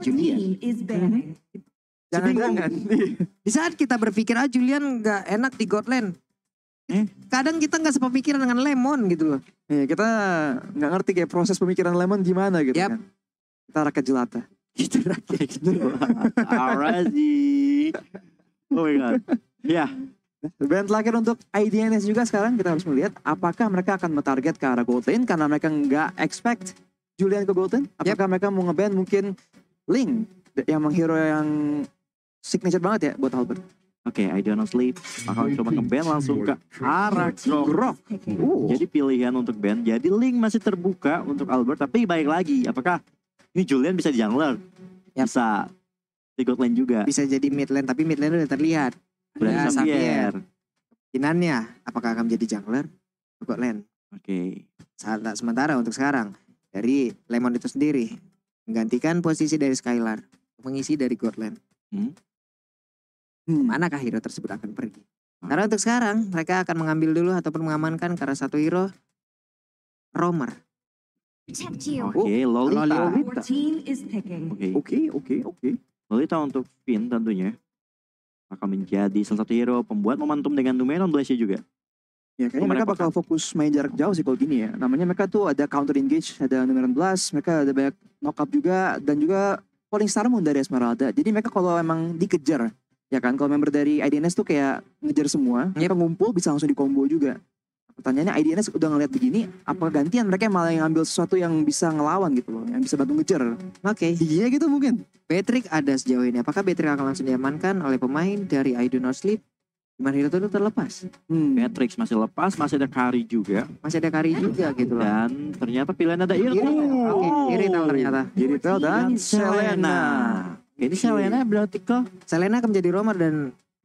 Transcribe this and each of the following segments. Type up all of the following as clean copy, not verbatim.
Julian. Jangan-jangan. Di saat kita berpikir Julian gak enak di God Lane. Kadang kita gak sepemikiran dengan Lemon gitu loh. Kita gak ngerti kayak proses pemikiran Lemon gimana gitu kan. Kita rakyat jelata. Gitu rakyat jelata. Alright sih. Oh my god. Ya. Band terakhir untuk IDNS juga sekarang kita harus melihat apakah mereka akan mentarget ke arah Gold Lane karena mereka nggak expect Julian ke Gold Lane. Apakah mereka mau ngeband mungkin Link yang menghero yang signature banget ya buat Albert. Oke, I don't sleep. Bakal coba ngeband langsung ke arah Grok. Jadi pilihan untuk band. Jadi Link masih terbuka untuk Albert. Tapi baik lagi, apakah ini Julian bisa di jungler? Bisa di Gold Lane juga. Bisa jadi mid lane, tapi mid lane udah terlihat. Ada Xavier. Kemungkinannya apakah akan menjadi jungler God Lane? Oke. Sementara untuk sekarang dari Lemon itu sendiri menggantikan posisi dari Skylar, mengisi dari God Lane. Manakah hero tersebut akan pergi? Karena untuk sekarang mereka akan mengambil dulu ataupun mengamankan karena satu hero Roamer. Oke, Lolita. Oke. Lolita untuk Finn tentunya akan menjadi salah satu hero pembuat momentum dengan Numeron Blast juga. Ya kayaknya mereka bakal fokus main jarak jauh sih kalau gini ya. Namanya mereka tuh ada counter engage, ada Numeron Blast, mereka ada banyak knock up juga dan juga Falling Star Moon dari Esmeralda. Jadi mereka kalau emang dikejar, ya kan kalau member dari IDNS tuh kayak ngejar semua, mereka ngumpul bisa langsung di combo juga. Pertanyaannya IDNS udah ngeliat begini, apa gantian mereka malah yang ambil sesuatu yang bisa ngelawan gitu loh, yang bisa bantu ngejar. Oke. Iya gitu mungkin. Patrick ada sejauh ini. Apakah Patrick akan langsung diamankan oleh pemain dari I Do Not Sleep? Gimana hero itu terlepas? Patrick masih lepas, masih ada Kari juga. Masih ada Kari juga gitu loh. Dan ternyata pilihan ada Irtal. Oke, Irtal ternyata. Irtal dan Selena. Ini Selena berarti ke? Selena akan menjadi roamer dan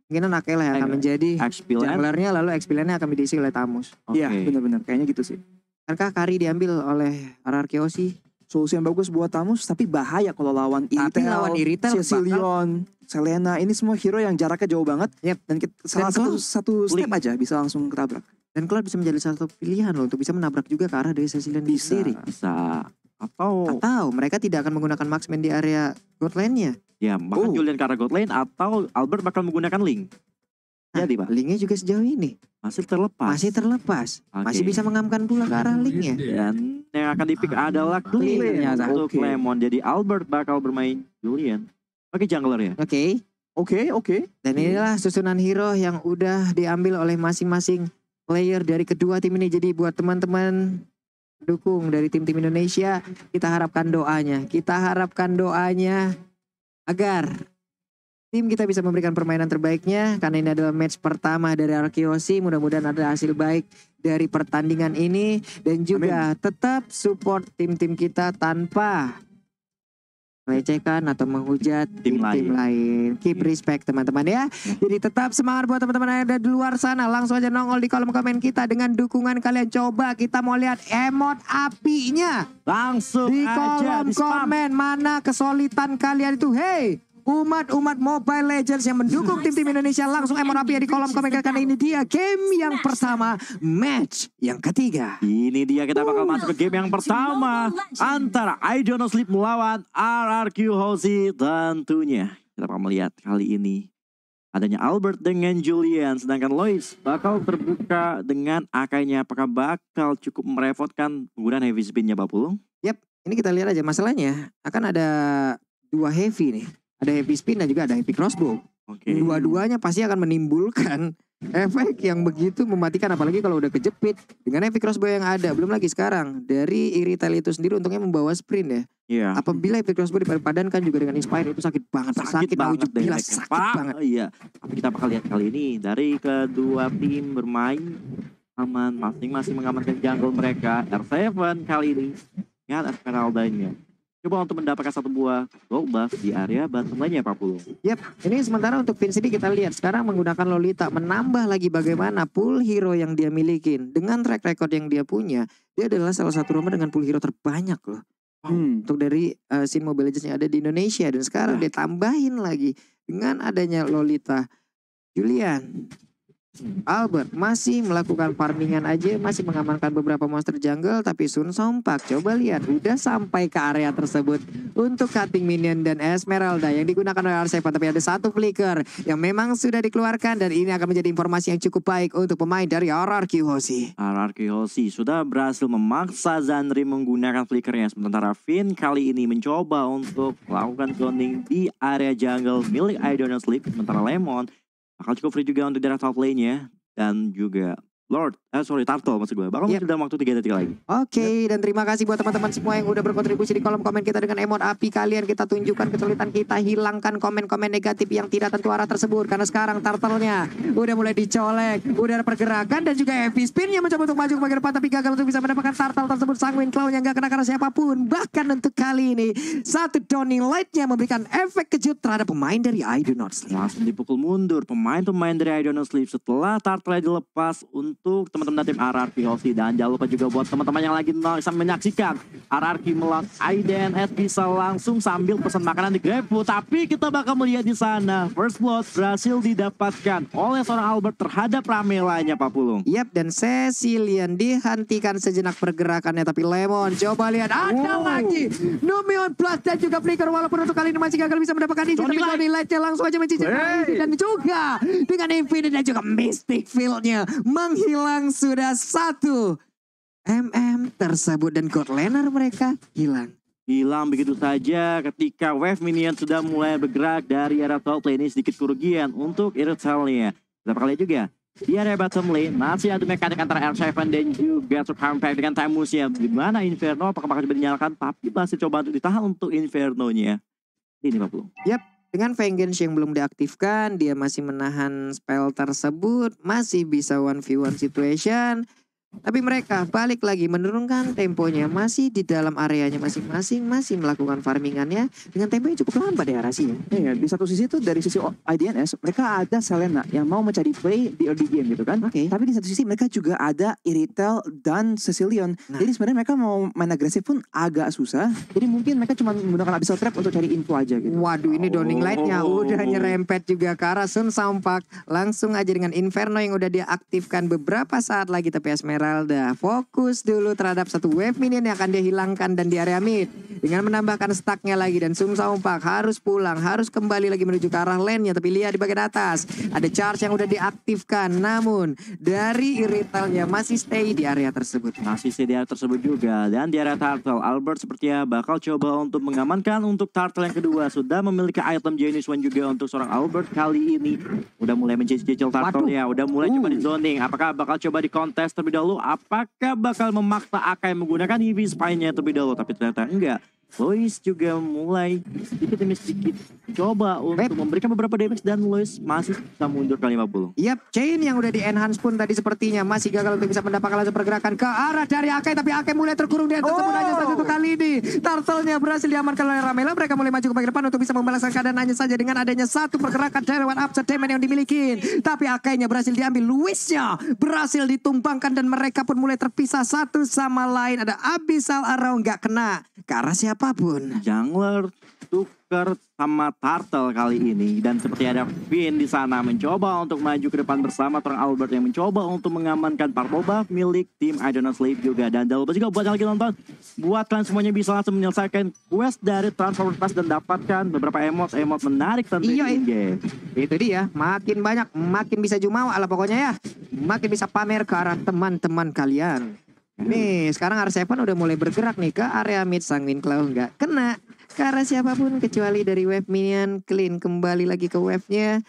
kemungkinan Akela yang akan menjadi junglernya, lalu XP-nya akan diisi oleh Tamus. Iya benar-benar kayaknya gitu sih. Akankah Kari diambil oleh RRQ sih? Solusi yang bagus buat Tamus tapi bahaya kalau lawan Irtal, Cecilion, Selena. Ini semua hero yang jaraknya jauh banget. Dan salah satu step aja bisa langsung ketabrak. Dan Cloud bisa menjadi salah satu pilihan loh untuk bisa menabrak juga ke arah dari Cecilion sendiri. Bisa. Atau mereka tidak akan menggunakan marksman di area God Lane-nya. Ya, bahkan Julian ke arah God Lane atau Albert bakal menggunakan Link. Jadi Pak. Linknya juga sejauh ini masih terlepas. Masih bisa mengamankan pula ke arah Linknya. Dan yang akan dipik adalah Clean untuk Lemon. Jadi Albert bakal bermain Julian. Oke, jungler ya. Oke. Dan inilah susunan hero yang udah diambil oleh masing-masing player dari kedua tim ini. Jadi buat teman-teman dukung dari tim-tim Indonesia, kita harapkan doanya. Agar tim kita bisa memberikan permainan terbaiknya. Karena ini adalah match pertama dari Arkeosi. Mudah-mudahan ada hasil baik dari pertandingan ini. Dan juga tetap support tim-tim kita tanpa melecehkan atau menghujat tim-tim lain. Keep respect teman-teman ya. Jadi tetap semangat buat teman-teman yang ada di luar sana. Langsung aja nongol di kolom komen kita dengan dukungan kalian. Coba kita mau lihat emot apinya. Langsung di aja kolom komen. Mana kesulitan kalian itu. Hey, umat Mobile Legends yang mendukung tim-tim Indonesia, langsung emot api di kolom komen. Karena ini dia game yang pertama, match yang ketiga. Ini dia, kita bakal masuk ke game yang pertama antara I Do Not Sleep melawan RRQ Hoshi. Tentunya kita bakal melihat kali ini adanya Albert dengan Julian, sedangkan Lois bakal terbuka dengan Akainya. Apakah bakal cukup merepotkan penggunaan heavy spinnya Pak Pulung? Yap, ini kita lihat aja. Masalahnya akan ada dua heavy nih. Ada heavy spin dan juga ada heavy crossbow. Dua-duanya pasti akan menimbulkan efek yang begitu mematikan. Apalagi kalau udah kejepit dengan heavy crossbow yang ada. Belum lagi sekarang dari Irrital itu sendiri untungnya membawa sprint ya. Iya. Apabila heavy crossbow dipadankan juga dengan Inspire itu sakit banget. Sakit banget. Sakit banget. Iya. Tapi kita bakal lihat kali ini dari kedua tim bermain aman. Masing-masing mengamankan jungle mereka. R7 kali ini. Ingat Esmeralda-nya. Coba untuk mendapatkan satu buah gold buff di area bottom lane-nya Pak Pulung. Yap, ini sementara untuk Vince ini kita lihat sekarang menggunakan Lolita. Menambah lagi bagaimana pool hero yang dia milikin. Dengan track record yang dia punya, dia adalah salah satu roamer dengan pool hero terbanyak loh. Untuk dari scene Mobile Legends yang ada di Indonesia. Dan sekarang dia tambahin lagi dengan adanya Lolita. Julian, Albert masih melakukan farmingan aja, masih mengamankan beberapa monster jungle, tapi Sun Sompak coba lihat udah sampai ke area tersebut untuk cutting minion dan Esmeralda yang digunakan oleh R7, tapi ada satu flicker yang memang sudah dikeluarkan dan ini akan menjadi informasi yang cukup baik untuk pemain dari RRQ Hoshi. RRQ Hoshi sudah berhasil memaksa Zandri menggunakan flickernya, sementara Finn kali ini mencoba untuk melakukan zoning di area jungle milik I Don't Sleep, sementara Lemon bakal cukup free juga untuk daerah top lane-nya. Dan juga Turtle maksud gue. Bakal muncul dalam waktu 3 detik lagi. Oke, dan terima kasih buat teman-teman semua yang udah berkontribusi di kolom komen kita dengan emot api kalian. Kita tunjukkan kesulitan kita, hilangkan komen-komen negatif yang tidak tentu arah tersebut. Karena sekarang Turtle-nya udah mulai dicolek, udah ada pergerakan dan juga heavy spin yang mencoba untuk maju ke bagian depan, tapi gagal untuk bisa mendapatkan Turtle tersebut. Sanguine Claw yang gak kena karena siapapun. Bahkan untuk kali ini, satu Dawning Light-nya memberikan efek kejut terhadap pemain dari I Do Not Sleep. Langsung dipukul mundur pemain-pemain dari I Do Not Sleep setelah Turtle dilepas untuk teman-teman tim RRQ Hoshi. Dan jangan lupa juga buat teman-teman yang lagi bisa menyaksikan RRQ melawan IDNS bisa langsung sambil pesan makanan di GrabFood. Tapi kita bakal melihat di sana first blood berhasil didapatkan oleh seorang Albert terhadap Ramelanya, Pak Pulung. Yap, dan Cecilian dihentikan sejenak pergerakannya, tapi Lemon coba lihat ada lagi Numion Plus dan juga Flicker, walaupun untuk kali ini masih gagal bisa mendapatkan ini, tapi Johnny Light-nya langsung aja mencicil dan juga dengan Infinite dan juga Mystic Field-nya menghilang sudah 1 tersebut dan God Laner mereka hilang Begitu saja ketika wave minion sudah mulai bergerak dari area top lane. Ini sedikit kerugian untuk Iritelnya. Kita bakal lihat juga di area bottom lane masih ada mekanik antara R7 dan juga Surpampact dengan Tamusnya. Dimana Inferno apakah bakal coba dinyalakan, tapi masih coba untuk ditahan untuk Inferno-nya. Ini 50. Yap, dengan Vengeance yang belum diaktifkan, dia masih menahan spell tersebut, masih bisa 1v1 situation. Tapi mereka balik lagi menurunkan temponya, masih di dalam areanya masing-masing, masih melakukan farmingannya dengan tempo yang cukup lambat ya Rasi. Iya, di satu sisi itu dari sisi IDNS mereka ada Selena yang mau mencari play di early game gitu kan. Oke. Tapi di satu sisi mereka juga ada Iritel dan Cecilion. Jadi sebenarnya mereka mau main agresif pun agak susah. Jadi mungkin mereka cuma menggunakan Abyssal Trap untuk cari info aja gitu. Waduh, ini Dawning Light-nya udah nyerempet juga ke arah Sun Sompak. Langsung aja dengan Inferno yang udah dia aktifkan beberapa saat lagi, tapi Esmeralda fokus dulu terhadap satu wave minion yang akan dia hilangkan dan di area mid. Dengan menambahkan stacknya lagi dan Sun Sompak harus pulang, harus kembali lagi menuju ke arah lane-nya. Tapi lihat di bagian atas, ada charge yang udah diaktifkan. Namun dari Iritelnya masih stay di area tersebut. Masih stay di area tersebut juga. Dan di area Turtle, Albert sepertinya bakal coba untuk mengamankan untuk Turtle yang kedua. Sudah memiliki item Genius One juga untuk seorang Albert kali ini. Udah mulai mencicil Turtle-nya, udah mulai coba di zoning. Apakah bakal coba di kontes terlebih dahulu? Apakah bakal memaksa Akai menggunakan EV Spine-nya terlebih dahulu? Tapi ternyata enggak. Lois juga mulai sedikit demi sedikit coba untuk memberikan beberapa damage dan Lois masih bisa mundur ke 50. Yap, Chain yang udah di enhance pun tadi sepertinya masih gagal untuk bisa mendapatkan langsung pergerakan ke arah dari Akai, tapi Akai mulai terkurung di atas tersebut aja satu kali ini. Turtle-nya berhasil diamankan oleh Ramela, mereka mulai maju ke bagian depan untuk bisa membalaskan keadaan hanya saja dengan adanya satu pergerakan dari one upset damage yang dimiliki. Tapi Akai-nya berhasil diambil, Luisnya berhasil ditumpangkan dan mereka pun mulai terpisah satu sama lain. Ada Abyssal Arrow nggak kena ke arah siapapun. Jungler tukar sama Turtle kali ini, dan seperti ada Finn di sana mencoba untuk maju ke depan bersama seorang Albert yang mencoba untuk mengamankan purple buff milik tim I Don't Sleep juga. Dan jangan lupa juga buat yang lagi nonton, buat kalian semuanya bisa langsung menyelesaikan quest dari Transformer Pass dan dapatkan beberapa emot menarik tentunya in game. Itu dia, makin banyak makin bisa jumawa lah pokoknya ya. Makin bisa pamer ke arah teman-teman kalian. Nih sekarang R7 udah mulai bergerak nih ke area mid. Sanguine Claw nggak kena ke arah siapapun kecuali dari wave minion. Clean kembali lagi ke wave-nya.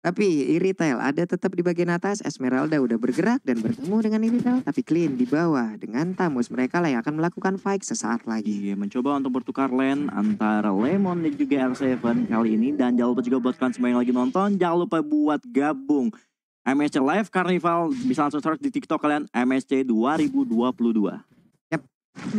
Tapi Iritel ada tetap di bagian atas. Esmeralda udah bergerak dan bertemu dengan Iritel. Tapi Clean di bawah dengan Tamus. Mereka lah yang akan melakukan fight sesaat lagi. Iya, mencoba untuk bertukar lane antara Lemon dan juga R7 kali ini. Dan jangan lupa juga buat kalian semua yang lagi nonton, jangan lupa buat gabung MSC Live Carnival. Bisa langsung search di TikTok kalian, MSC 2022.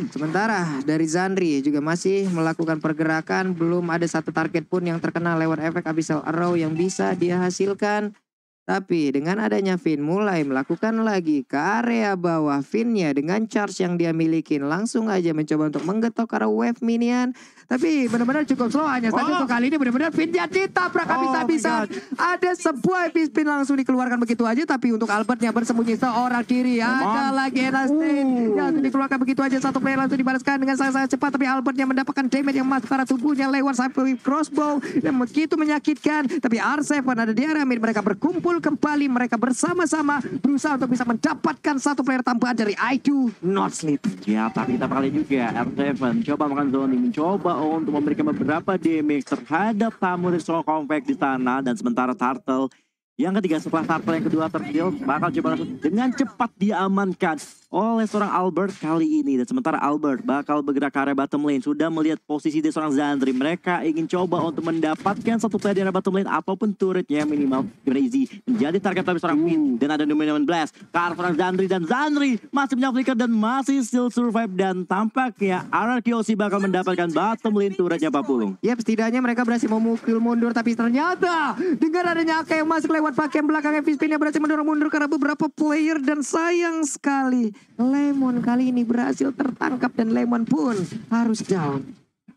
Sementara dari Zandri juga masih melakukan pergerakan. Belum ada satu target pun yang terkena lewat efek Abyssal Arrow yang bisa dia hasilkan. Tapi dengan adanya Finn mulai melakukan lagi ke area bawah. Finn-nya dengan charge yang dia miliki langsung aja mencoba untuk menggetok ke arah wave minion. Tapi benar-benar cukup slow. Hanya saja untuk kali ini benar-benar pinnya ditabrak habis-habisan. Ada sebuah spin langsung dikeluarkan begitu aja. Tapi untuk Albertnya bersembunyi seorang diri. Ada lagi Enastin yang dikeluarkan begitu aja. Satu player langsung dibalaskan dengan sangat-sangat cepat. Tapi Albertnya mendapatkan damage yang masuk ke arah tubuhnya lewat sampai crossbow. Dan begitu menyakitkan. Tapi R7 ada di area mid. Mereka berkumpul kembali. Mereka bersama-sama berusaha untuk bisa mendapatkan satu player tambahan dari I Do Not Sleep. Ya, tapi kita kali juga R7 coba makan zoning, mencoba untuk memberikan beberapa damage terhadap tamu dari Strong Compact di sana. Dan sementara Turtle yang ketiga setelah Turtle yang kedua terkill bakal coba langsung dengan cepat diamankan oleh seorang Albert kali ini. Dan sementara Albert bakal bergerak ke area bottom lane. Sudah melihat posisi dari seorang Zandri. Mereka ingin coba untuk mendapatkan satu player di area bottom lane apapun turretnya minimal. Gimana Easy menjadi target dari seorang Queen. Dan ada Numen Blast ke arah seorang Zandri. Dan Zandri masih punya flicker dan masih still survive. Dan tampaknya RRQC bakal mendapatkan bottom lane turretnya Pak Pulung. Yap, setidaknya mereka berhasil memukul mundur. Tapi ternyata dengan adanya Aka yang masuk lewat bagian belakang Spin yang berhasil mendorong mundur karena beberapa player. Dan sayang sekali Lemon kali ini berhasil tertangkap dan Lemon pun harus down.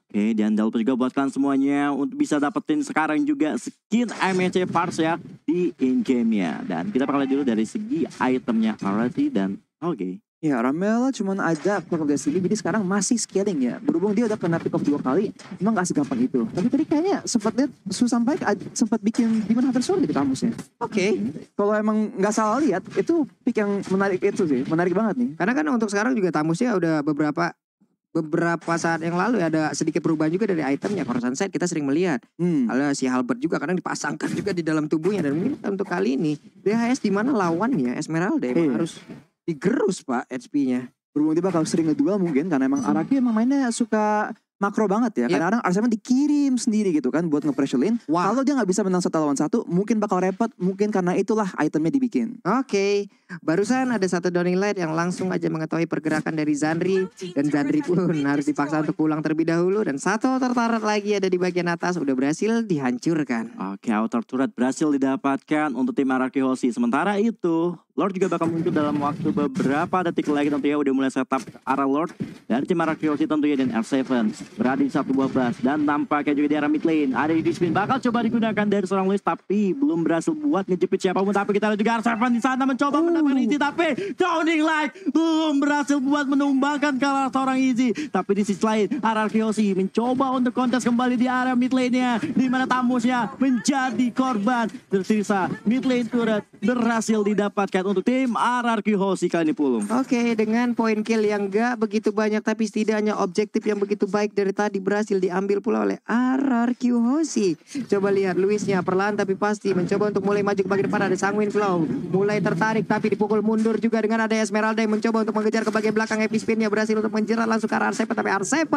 Oke, dan Dalper juga buatkan semuanya untuk bisa dapetin sekarang juga skin MHC parts ya di in-game-nya. Dan kita bakal lihat dulu dari segi itemnya Arati dan oke. Ya, Ramela cuman ada Clock of Destiny, jadi sekarang masih scaling ya. Berhubung dia udah kena pick off 2 kali, emang gak segampang itu. Tapi tadi kayaknya sempat lihat sampai sempat bikin Demon Hunter Sword di kamusnya. Oke. Kalau emang nggak salah lihat, itu pick yang menarik itu sih, menarik banget nih. Karena kan untuk sekarang juga Tamusnya udah beberapa saat yang lalu ya ada sedikit perubahan juga dari itemnya. Kalau Sunset kita sering melihat. Ada si Halbert juga kadang dipasangkan juga di dalam tubuhnya. Dan mungkin untuk kali ini DHS di mana lawannya Esmeralda emang harus digerus Pak HP-nya. Berhubung dia bakal sering ngeduel mungkin karena emang Araki emang mainnya suka makro banget ya. Kadang-kadang Arsenal dikirim sendiri gitu kan buat nge-pressure lane. Kalau dia nggak bisa menang 1 lawan 1 mungkin bakal repot. Mungkin karena itulah itemnya dibikin. Oke. Barusan ada satu Downing Light yang langsung aja mengetahui pergerakan dari Zandri. Dan Zandri pun harus dipaksa untuk pulang terlebih dahulu. Dan satu tertarat lagi ada di bagian atas udah berhasil dihancurkan. Oke, outer turret berhasil didapatkan untuk tim Araki Hoshi. Sementara itu Lord juga bakal muncul dalam waktu beberapa detik lagi tentunya. Udah mulai setup arah Lord dari tim Araki Hoshi tentunya. Dan R7 berada di 1-12 dan tampaknya juga di arah mid lane ada di spin bakal coba digunakan dari seorang Luis tapi belum berhasil buat ngejepit siapapun. Tapi kita lihat juga R7 di sana mencoba mendapatkan Easy tapi Downing Light belum berhasil buat menumbangkan kalah seorang Easy. Tapi di sisi lain RRQ Hoshi mencoba untuk kontes kembali di area mid lane-nya di mana Tamusnya menjadi korban. Tersisa mid lane turret berhasil didapatkan untuk tim RRQ Hoshi kali ini Pulung. Oke, dengan poin kill yang gak begitu banyak tapi setidaknya objektif yang begitu baik dari tadi berhasil diambil pula oleh RRQ Hoshi. Coba lihat Luisnya perlahan tapi pasti mencoba untuk mulai maju ke bagian depan. Ada Sanguine Flow mulai tertarik tapi dipukul mundur juga dengan ada Esmeralda yang mencoba untuk mengejar ke bagian belakang. Epic Spin-nya berhasil untuk menjerat langsung ke arah R7 tapi R7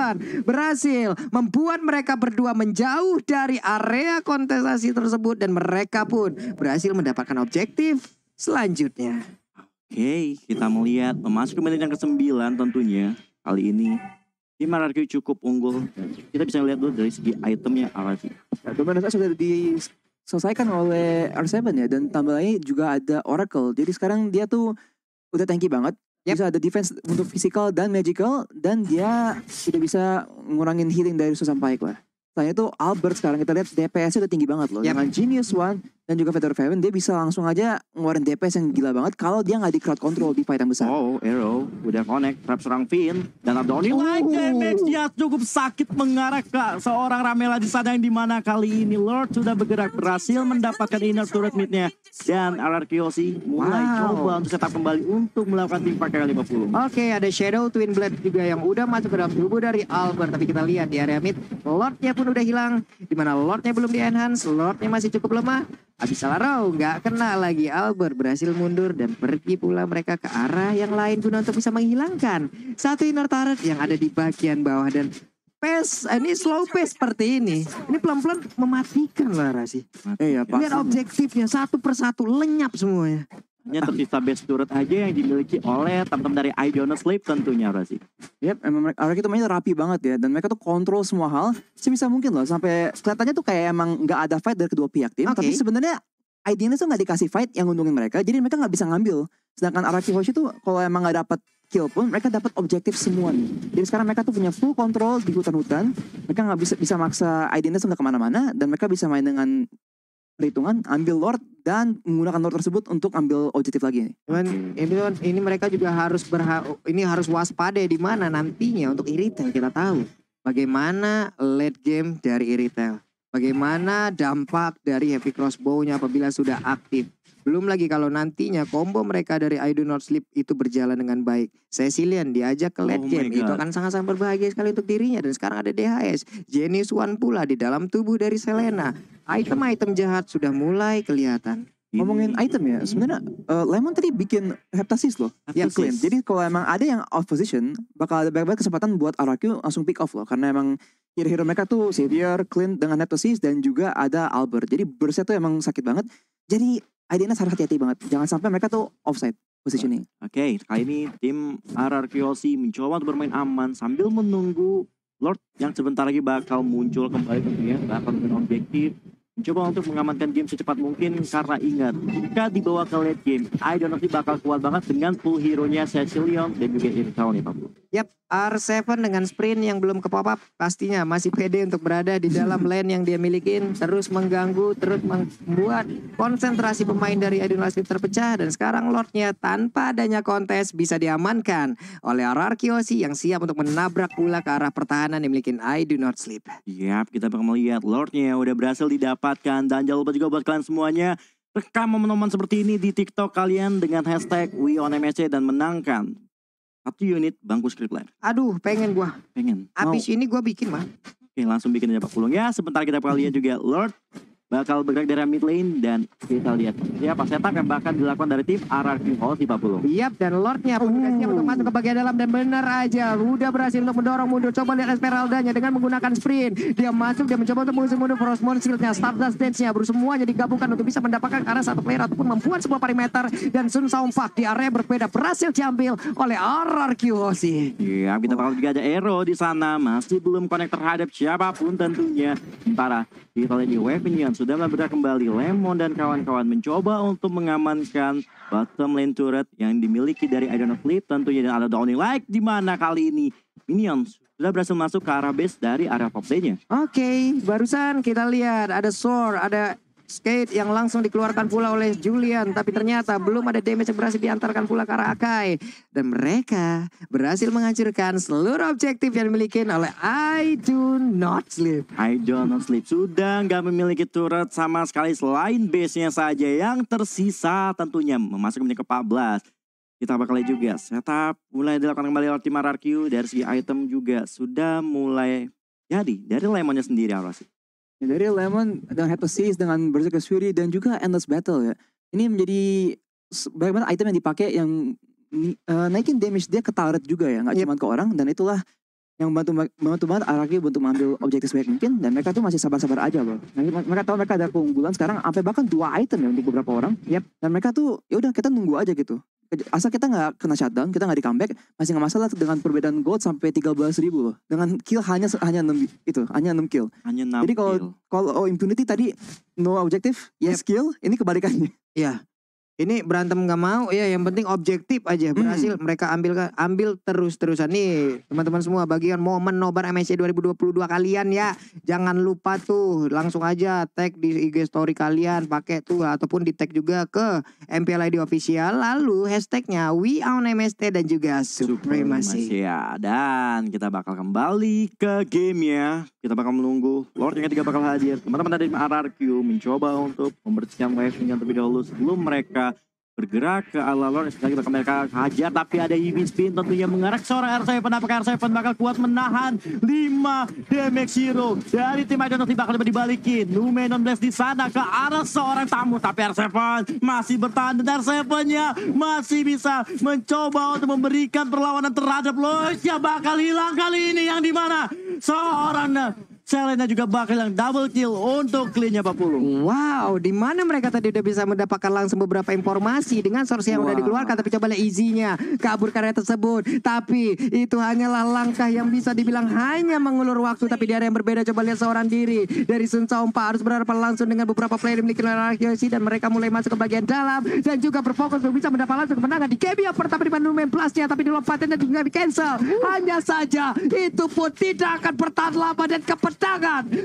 berhasil membuat mereka berdua menjauh dari area kontestasi tersebut dan mereka pun berhasil mendapatkan objektif selanjutnya. Oke, kita melihat memasuki menit yang ke-9 tentunya. Kali ini tim RRQ cukup unggul. Kita bisa lihat dulu dari segi itemnya RRQ. Ya, dominasi sudah diselesaikan oleh R7 ya. Dan tambah lagi juga ada Oracle. Jadi sekarang dia tuh udah tanky banget. Bisa ada defense untuk physical dan magical. Dan dia sudah bisa ngurangin healing dari Susan Pike lah. Selain itu Albert sekarang kita lihat DPS-nya udah tinggi banget loh. Dengan Genius One dan juga Feather Faven dia bisa langsung aja ngeluarin DPS yang gila banget kalau dia nggak di crowd control di fight yang besar. Oh, Arrow udah connect trap serang Finn dan Downing Light damage-nya cukup sakit mengarah ke seorang Ramela di sana yang dimana kali ini Lord sudah bergerak berhasil mendapatkan inner turret mid-nya dan RRQ Hoshi mulai coba untuk setup kembali untuk melakukan tim pakai kali 50. Oke, ada Shadow Twin Blade juga yang udah masuk ke dalam tubuh dari Albert tapi kita lihat di area mid Lordnya pun udah hilang di mana Lordnya belum di enhance, Lordnya masih cukup lemah. Habis salah row, nggak kena lagi. Albert berhasil mundur dan pergi pula mereka ke arah yang lain guna untuk bisa menghilangkan satu inner turret yang ada di bagian bawah. Dan pace, ini slow pace seperti ini pelan-pelan mematikan lah Rasi. Iya, Lihat objektifnya satu persatu lenyap semuanya. Hanya tersisa base turret aja yang dimiliki oleh teman-teman dari I Do Not Sleep tentunya Rasi. Yep, emang mereka itu mainnya rapi banget ya. Dan mereka tuh kontrol semua hal sebisa mungkin loh. Sampai kelihatannya tuh kayak emang nggak ada fight dari kedua pihak tim. Tapi sebenarnya idenya tuh nggak dikasih fight yang nguntungin mereka. Jadi mereka nggak bisa ngambil. Sedangkan Araki Hoshi tuh kalau emang nggak dapat kill pun mereka dapat objektif semua nih. Jadi sekarang mereka tuh punya full control di hutan-hutan. Mereka nggak bisa maksa Idleness nggak kemana-mana, dan mereka bisa main dengan perhitungan, ambil Lord dan menggunakan Lord tersebut untuk ambil objektif lagi. Cuman ini mereka juga harus harus waspada di mana nantinya untuk Iritel. Kita tahu bagaimana late game dari Iritel. Bagaimana dampak dari Heavy Crossbow-nya apabila sudah aktif. Belum lagi kalau nantinya combo mereka dari I Do Not Sleep itu berjalan dengan baik. Cecilian diajak ke late game. Itu akan sangat-sangat berbahagia sekali untuk dirinya. Dan sekarang ada DHS. Genius One pula di dalam tubuh dari Selena. Item-item jahat sudah mulai kelihatan. Ngomongin item ya, sebenarnya Lemon tadi bikin Heptasis loh. Ya, clean. Jadi kalau emang ada yang off position, bakal ada banyak kesempatan buat RRQ langsung pick off loh. Karena emang hero-hero mereka tuh Xavier, Clint dengan Heptasis, dan juga ada Albert. Jadi burstnya tuh emang sakit banget. Jadi Idleness harus hati-hati banget. Jangan sampai mereka tuh offside positioning. Oke, kali ini tim RRQC mencoba untuk bermain aman sambil menunggu Lord yang sebentar lagi bakal muncul kembali tentunya. Bakal dengan objektif. Coba untuk mengamankan game secepat mungkin, karena ingat jika dibawa ke late game, I Don't Know bakal kuat banget dengan full hero-nya Cecilion dan juga Irital nih Pak Bro. Yap, R7 dengan sprint yang belum ke pop up pastinya masih pede untuk berada di dalam lane yang dia milikin, terus mengganggu, terus membuat konsentrasi pemain dari I Do Not Sleep terpecah, dan sekarang Lordnya tanpa adanya kontes bisa diamankan oleh RRQC yang siap untuk menabrak pula ke arah pertahanan yang dimiliki I Do Not Sleep. Yap, kita bakal melihat Lordnya udah berhasil didapatkan, dan jangan lupa juga buat kalian semuanya rekam momen-momen seperti ini di TikTok kalian dengan hashtag WeOnMSC dan menangkan 1 unit bangku script lab. Aduh, pengen gua. Pengen. Abis ini gua bikin mah. Oke, langsung bikin aja Pak Pulung ya. Sebentar kita bakal lihat juga Lord bakal bergerak dari mid lane, dan kita lihat siapa setup yang bakal dilakukan dari tim RRQC Pak Pulung. Yap, dan Lordnya pun udah siap untuk masuk ke bagian dalam, dan benar aja udah berhasil untuk mendorong mundur. Coba lihat Esmeralda-nya dengan menggunakan sprint. Dia masuk, dia mencoba untuk mengusir mundur Frostmourne shield-nya, Stardust Dance-nya, semuanya digabungkan untuk bisa mendapatkan arah satu player ataupun membuat sebuah perimeter, dan Sun Saumfak di area berbeda berhasil diambil oleh RRQC. Iya, kita bakal juga ada Aero di sana, masih belum connect terhadap siapapun tentunya. Sementara kita lihat di Weaponian sudah bergerak kembali. Lemon dan kawan-kawan mencoba untuk mengamankan bottom lane turret yang dimiliki dari I Do Not Sleep tentunya, dan ada Downing Like di mana kali ini Minions sudah berhasil masuk ke arah base dari area top lane-nya. Oke, barusan kita lihat ada Sword, ada Skate yang langsung dikeluarkan pula oleh Julian, tapi ternyata belum ada damage yang berhasil diantarkan pula ke arah Akai, dan mereka berhasil menghancurkan seluruh objektif yang dimiliki oleh I Do Not Sleep. I Do Not Sleep sudah nggak memiliki turret sama sekali selain base-nya saja yang tersisa, tentunya memasuki menit ke-14. Kita bakal lihat juga setup mulai dilakukan kembali oleh tim RRQ. Dari segi item juga sudah mulai jadi dari Lemonnya sendiri sih. Dari Lemon dengan Heptasis, dengan Berserker's Fury, dan juga Endless Battle ya. Ini menjadi banyak banget item yang dipakai yang naikin damage dia ke turret juga ya, nggak cuma ke orang, dan itulah yang bantu banget RRQ untuk mengambil objektif sebaik mungkin, dan mereka tuh masih sabar-sabar aja loh. Mereka tahu mereka ada keunggulan sekarang sampai bahkan 2 item ya untuk beberapa orang. Yep. Dan mereka tuh ya udah kita nunggu aja gitu. Asal kita nggak kena shutdown, kita nggak di comeback, masih nggak masalah dengan perbedaan gold sampai 13.000 loh. Dengan kill hanya 6 kill. Hanya 6 Jadi kalau Impunity tadi no objektif, yes kill, ini kebalikannya. Iya. Ini berantem nggak mau ya, yang penting objektif aja berhasil mereka ambil terus-terusan nih teman-teman semua. Bagian momen nobar MSC 2022 kalian ya, jangan lupa tuh langsung aja tag di IG story kalian, pakai tuh ataupun di tag juga ke MPL ID official, lalu hashtagnya WeOnMST dan juga Supremacy. Ya, dan kita bakal kembali ke gamenya. Kita bakal menunggu Lord yang ketiga bakal hadir. Teman-teman dari RRQ mencoba untuk membersihkan wave-nya terlebih dahulu sebelum mereka bergerak ke ala Lord. Sekali bakal mereka hajar, tapi ada Heavy Spin tentunya mengarah ke seorang R7. Apakah R7 bakal kuat menahan 5 damage hero dari tim I Do Not Sleep? Bakal dibalikin Numenon Blast di sana ke arah seorang tamu, tapi R7 masih bertahan, dan R7-nya masih bisa mencoba untuk memberikan perlawanan terhadap Lois yang bakal hilang kali ini, yang dimana Selena juga bakal yang double kill untuk clean-nya Pak Pulung. Wow, di mana mereka tadi udah bisa mendapatkan langsung beberapa informasi dengan source yang udah dikeluarkan, tapi coba lihat easy-nya kabur karya tersebut. Tapi itu hanyalah langkah yang bisa dibilang hanya mengulur waktu, tapi di area yang berbeda coba lihat seorang diri dari Sun Saompa harus berhadapan langsung dengan beberapa player yang dimiliki oleh Arkeosi dan mereka mulai masuk ke bagian dalam dan juga berfokus untuk bisa mendapat langsung kemenangan di game yang pertama di main plusnya, tapi di lompatannya juga di cancel. Hanya saja itu pun tidak akan bertahan lama dan kemenangan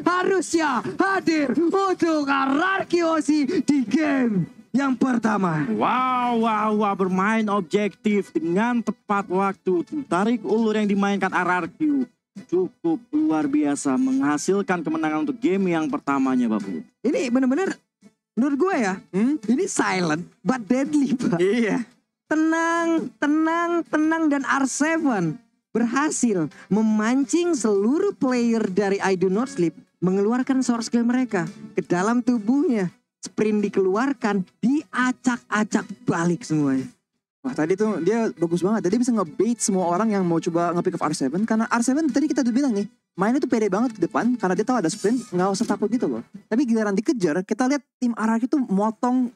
harusnya hadir untuk Arkeosi di game yang pertama. Wow, bermain objektif dengan tepat waktu. Tarik ulur yang dimainkan RRQ cukup luar biasa, menghasilkan kemenangan untuk game yang pertamanya Pak Pulung. Ini benar-benar menurut gue ya, ini silent but deadly, Pak. Iya. Tenang dan R7 berhasil memancing seluruh player dari I Do Not Sleep mengeluarkan source skill mereka ke dalam tubuhnya. Sprint dikeluarkan, diacak-acak balik semuanya. Wah tadi tuh dia bagus banget. Dia bisa ngebait semua orang yang mau coba nge-pick up R7. Karena R7 tadi kita udah bilang nih, mainnya tuh pede banget ke depan. Karena dia tahu ada sprint, gak usah takut gitu loh. Tapi giliran dikejar, kita lihat tim RRQ itu motong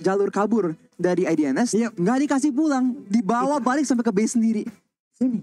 jalur kabur dari IDNS. Gak dikasih pulang, dibawa balik sampai ke base sendiri. Ini